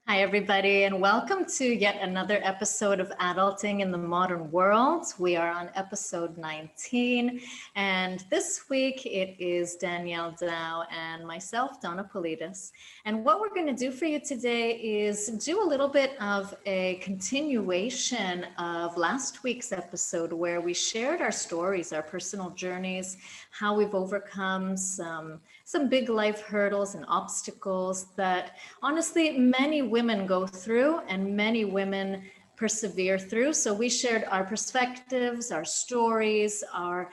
Hi, everybody, and welcome to yet another episode of Adulting in the Modern World. We are on episode 19, and this week it is Danielle, Daou, and myself, Donna Poulidis. And what we're going to do for you today is do a little bit of a continuation of last week's episode where we shared our stories, our personal journeys, how we've overcome some big life hurdles and obstacles that honestly many women go through and many women persevere through. So we shared our perspectives, our stories, our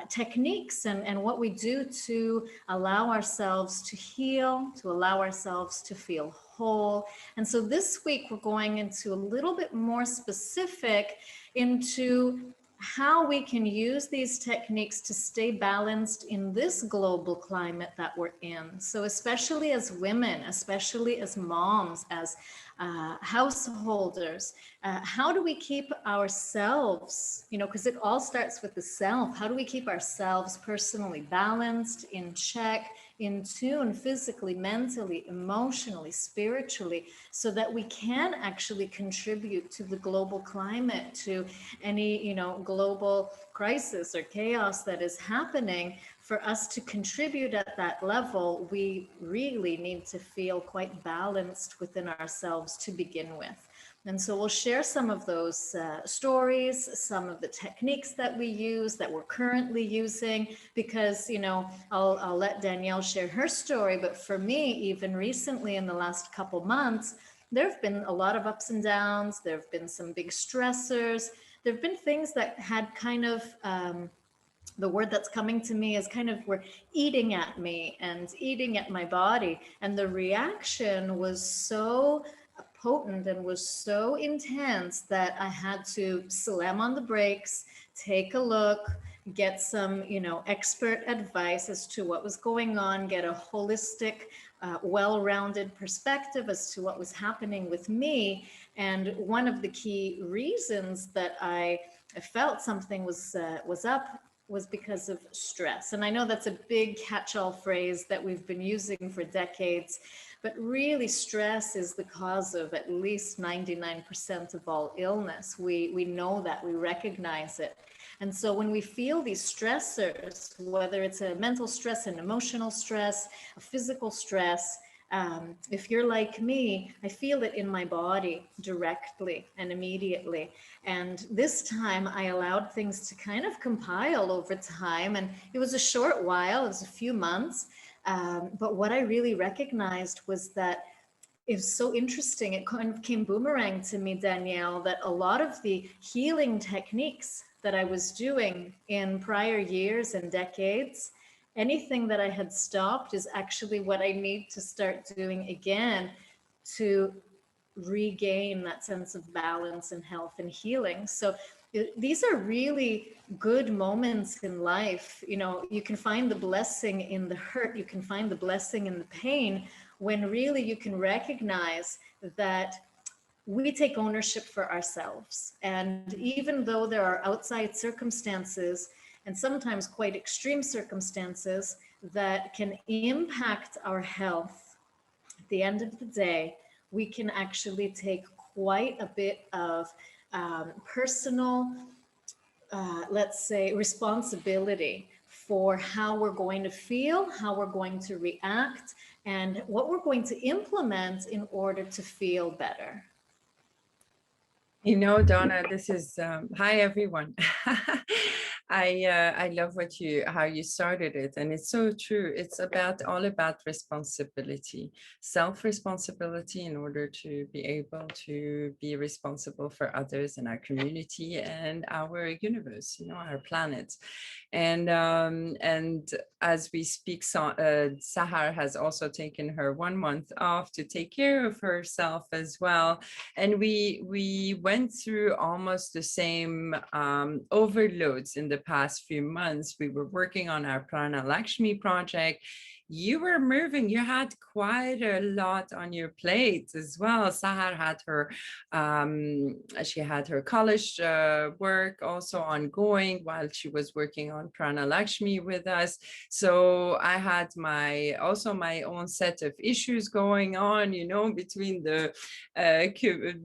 techniques, and what we do to allow ourselves to heal, to allow ourselves to feel whole. And so this week we're going into a little bit more specific into how we can use these techniques to stay balanced in this global climate that we're in. So especially as women, especially as moms, as householders, how do we keep ourselves, because it all starts with the self. How do we keep ourselves personally balanced, in check, in tune, physically, mentally, emotionally, spiritually, so that we can actually contribute to the global climate, to any, global crisis or chaos that is happening. For us to contribute at that level, we really need to feel quite balanced within ourselves to begin with. And so we'll share some of those stories, some of the techniques that we use, that we're currently using, because, I'll let Danielle share her story. But for me, even recently in the last couple months, there have been a lot of ups and downs. There have been some big stressors. There have been things that had kind of, the word that's coming to me is kind of were eating at me and eating at my body. And the reaction was so potent and was so intense that I had to slam on the brakes, take a look, get some, expert advice as to what was going on, get a holistic, well-rounded perspective as to what was happening with me. And one of the key reasons that I felt something was up was because of stress. And I know that's a big catch-all phrase that we've been using for decades, but really stress is the cause of at least 99% of all illness. We know that, we recognize it. And so when we feel these stressors, whether it's a mental stress, an emotional stress, a physical stress, if you're like me, I feel it in my body directly and immediately. And this time I allowed things to kind of compile over time. And it was a short while, it was a few months. But what I really recognized was that it was so interesting. It kind of came boomerang to me, Danielle, that a lot of the healing techniques that I was doing in prior years and decades, anything that I had stopped is actually what I need to start doing again to regain that sense of balance and health and healing. So these are really good moments in life. You can find the blessing in the hurt. You can find the blessing in the pain when really you can recognize that we take ownership for ourselves. And even though there are outside circumstances and sometimes quite extreme circumstances that can impact our health, at the end of the day, we can actually take quite a bit of personal, let's say, responsibility for how we're going to feel, how we're going to react, and what we're going to implement in order to feel better. Donna, this is hi everyone. I love how you started it, and it's so true. It's all about responsibility, self-responsibility, in order to be able to be responsible for others in our community and our universe, our planet. And as we speak, Sahar has also taken her 1 month off to take care of herself as well. And we went through almost the same overloads in the past few months. We were working on our Pranalakshmi project, you were moving. You had quite a lot on your plate as well. Sahar had her, she had her college work also ongoing while she was working on Pranalakshmi with us. So I had also my own set of issues going on, between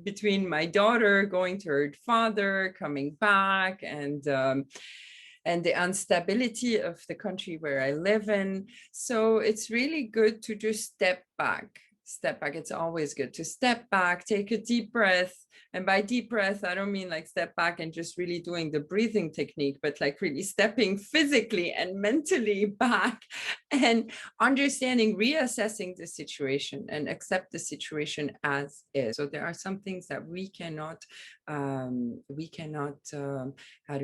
between my daughter going to her father, coming back, and the instability of the country where I live in. So it's really good to just step back. Step back. It's always good to step back, take a deep breath. And by deep breath, I don't mean like step back and just really doing the breathing technique, but like really stepping physically and mentally back and understanding, reassessing the situation and accept the situation as is. So there are some things that we cannot how to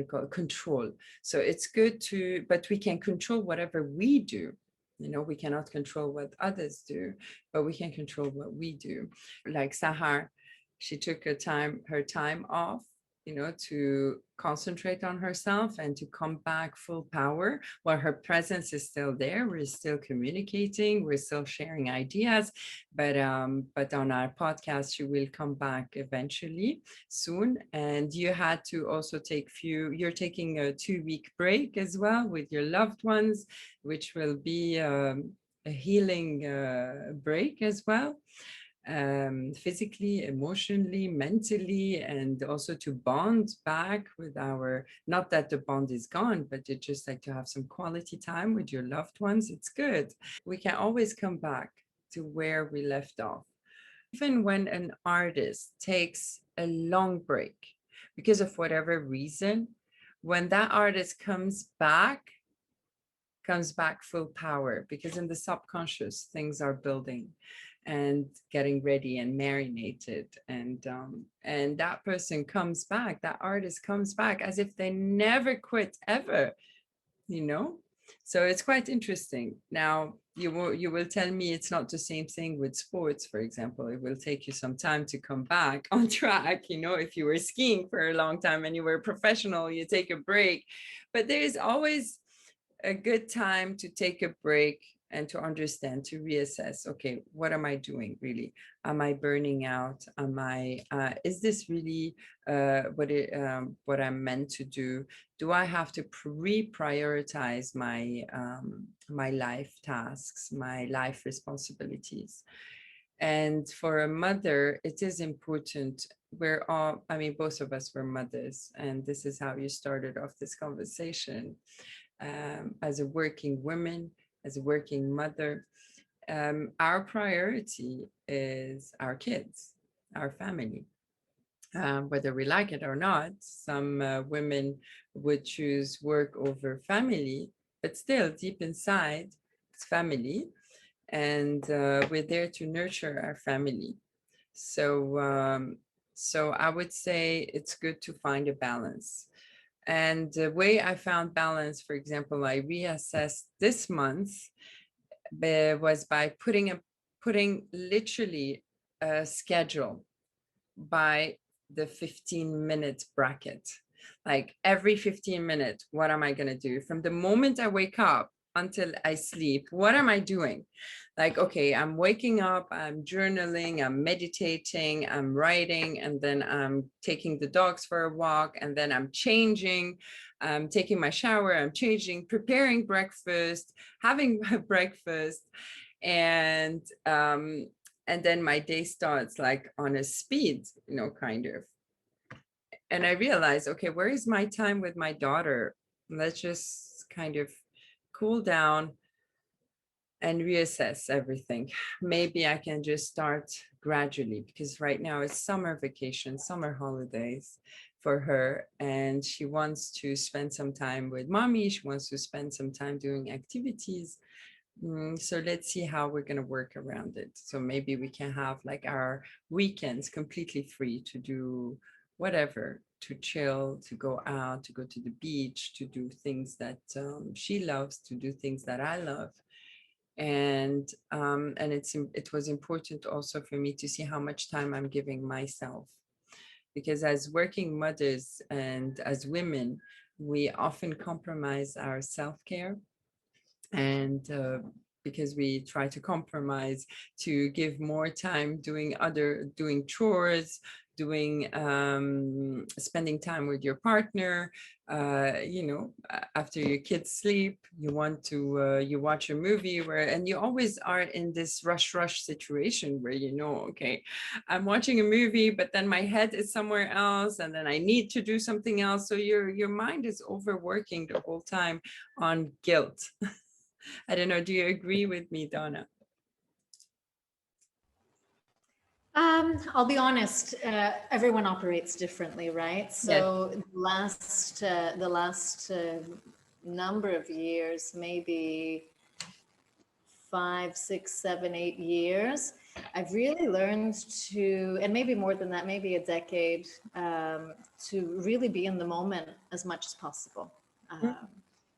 call it, control. So it's good but we can control whatever we do. We cannot control what others do, but we can control what we do. Like Sahar, she took her time off, to concentrate on herself and to come back full power while her presence is still there. We're still communicating, we're still sharing ideas, but on our podcast, she will come back eventually soon. And you had to also you're taking a 2-week break as well with your loved ones, which will be a healing break as well, physically, emotionally, mentally, and also to bond back with not that the bond is gone, but it's just like to have some quality time with your loved ones. It's good. We can always come back to where we left off. Even when an artist takes a long break because of whatever reason, when that artist comes back full power, because in the subconscious things are building and getting ready and marinated, and that person comes back, that artist comes back as if they never quit ever. So it's quite interesting. Now you will tell me it's not the same thing with sports, for example. It will take you some time to come back on track. If you were skiing for a long time and you were a professional, you take a break, but there is always a good time to take a break and to understand, to reassess, okay, what am I doing really? Am I burning out? Is this really what I'm meant to do? Do I have to reprioritize my life tasks, my life responsibilities? And for a mother, it is important. Both of us were mothers, and this is how you started off this conversation. As a working woman, as a working mother, our priority is our kids, our family. Whether we like it or not, some women would choose work over family, but still deep inside, it's family. And we're there to nurture our family. So I would say it's good to find a balance. And the way I found balance, for example, I reassessed this month was by putting literally a schedule by the 15-minute bracket. Like every 15 minutes, what am I going to do? From the moment I wake up until I sleep, what am I doing? Like, okay, I'm waking up, I'm journaling, I'm meditating, I'm writing, and then I'm taking the dogs for a walk, and then I'm changing, I'm taking my shower, I'm changing, preparing breakfast, having breakfast, and then my day starts like on a speed, kind of. And I realized, okay, where is my time with my daughter? Let's just kind of cool down and reassess everything. Maybe I can just start gradually, because right now it's summer vacation, summer holidays for her, and she wants to spend some time with mommy. She wants to spend some time doing activities. So let's see how we're going to work around it. So maybe we can have like our weekends completely free to do whatever, to chill, to go out, to go to the beach, to do things that she loves, to do things that I love. And it was important also for me to see how much time I'm giving myself, because as working mothers and as women, we often compromise our self-care, and because we try to compromise to give more time doing chores, doing spending time with your partner. After your kids sleep, you want to you watch a movie and you always are in this rush situation where okay, I'm watching a movie, but then my head is somewhere else, and then I need to do something else. So your mind is overworking the whole time on guilt. I don't know. Do you agree with me, Donna? I'll be honest. Everyone operates differently, right? Yes. So the last number of years, maybe 5, 6, 7, 8 years, I've really learned to, and maybe more than that, maybe a decade, to really be in the moment as much as possible. Um,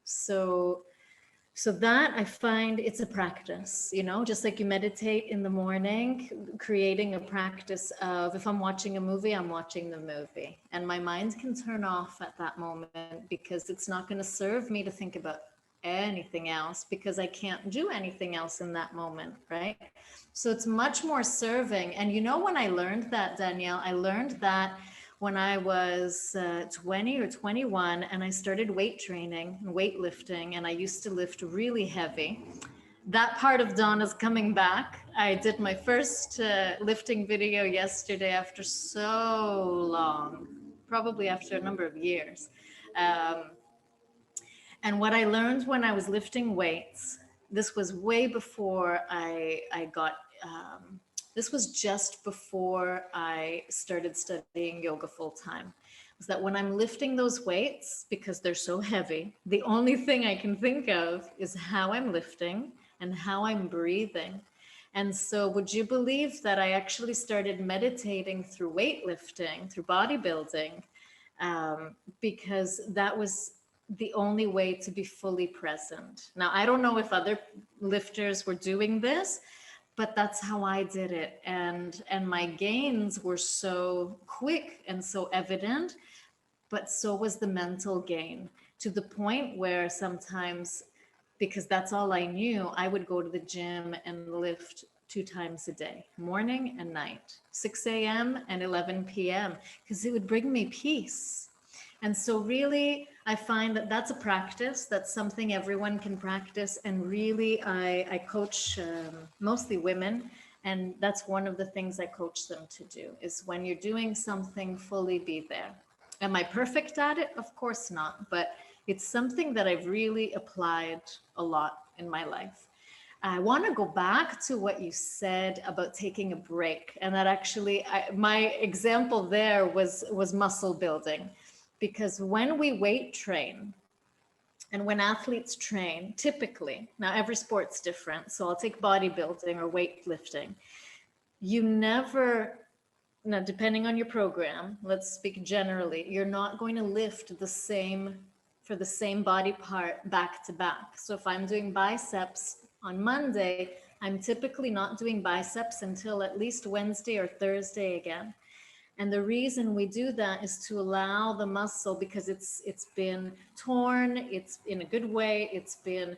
so so that I find it's a practice, just like you meditate in the morning, creating a practice of, if I'm watching a movie, I'm watching the movie. And my mind can turn off at that moment because it's not going to serve me to think about anything else, because I can't do anything else in that moment, right? So it's much more serving. And when I learned that, Danielle, I learned that when I was 20 or 21, and I started weight training and weightlifting, and I used to lift really heavy. That part of Donna's coming back. I did my first lifting video yesterday after so long, probably after a number of years. And what I learned when I was lifting weights, this was way before I got, this was just before I started studying yoga full time, was that when I'm lifting those weights, because they're so heavy, the only thing I can think of is how I'm lifting and how I'm breathing. And so would you believe that I actually started meditating through weightlifting, through bodybuilding, because that was the only way to be fully present. Now, I don't know if other lifters were doing this, but that's how I did it. And my gains were so quick and so evident, but so was the mental gain, to the point where sometimes, because that's all I knew, I would go to the gym and lift 2 times a day, morning and night, 6 a.m. and 11 p.m., because it would bring me peace. And so really, I find that that's a practice. That's something everyone can practice. And really, I coach mostly women. And that's one of the things I coach them to do, is when you're doing something, fully be there. Am I perfect at it? Of course not. But it's something that I've really applied a lot in my life. I want to go back to what you said about taking a break. And that actually, my example there was muscle building. Because when we weight train and when athletes train, typically, now every sport's different, so I'll take bodybuilding or weightlifting, you never, now depending on your program, let's speak generally, you're not going to lift the same, for the same body part back to back. So if I'm doing biceps on Monday, I'm typically not doing biceps until at least Wednesday or Thursday again. And the reason we do that is to allow the muscle, because it's been torn, it's in a good way, it's been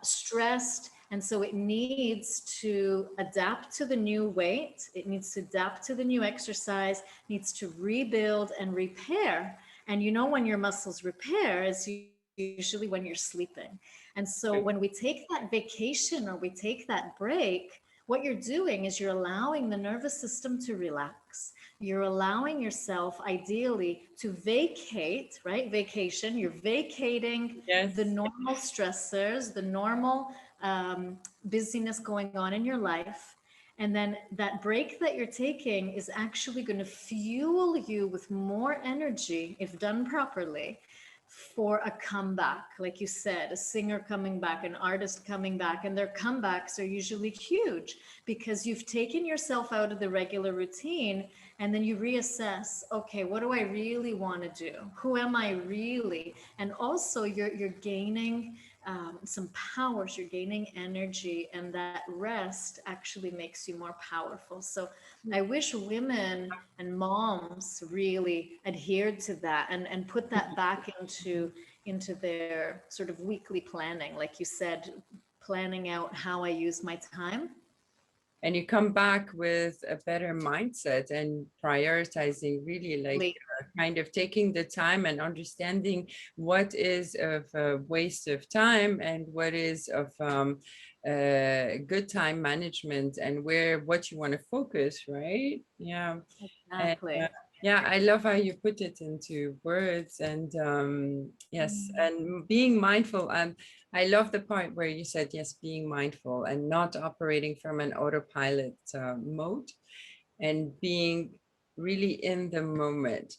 stressed. And so it needs to adapt to the new weight. It needs to adapt to the new exercise, needs to rebuild and repair. And when your muscles repair is usually when you're sleeping. And so when we take that vacation or we take that break, what you're doing is you're allowing the nervous system to relax. You're allowing yourself, ideally, to vacate, right? Vacation, you're vacating the normal stressors, the normal busyness going on in your life. And then that break that you're taking is actually going to fuel you with more energy, if done properly, for a comeback. Like you said, a singer coming back, an artist coming back, and their comebacks are usually huge because you've taken yourself out of the regular routine, and then you reassess, okay, what do I really want to do? Who am I really? And also you're gaining some powers, you're gaining energy, and that rest actually makes you more powerful. So I wish women and moms really adhered to that and put that back into their sort of weekly planning. Like you said, planning out how I use my time. And you come back with a better mindset and prioritizing, really like kind of taking the time and understanding what is of a waste of time and what is of good time management, and what you want to focus, right? Yeah. Exactly. And, yeah, I love how you put it into words. And yes, and being mindful. I love the part where you said, yes, being mindful and not operating from an autopilot mode, and being really in the moment.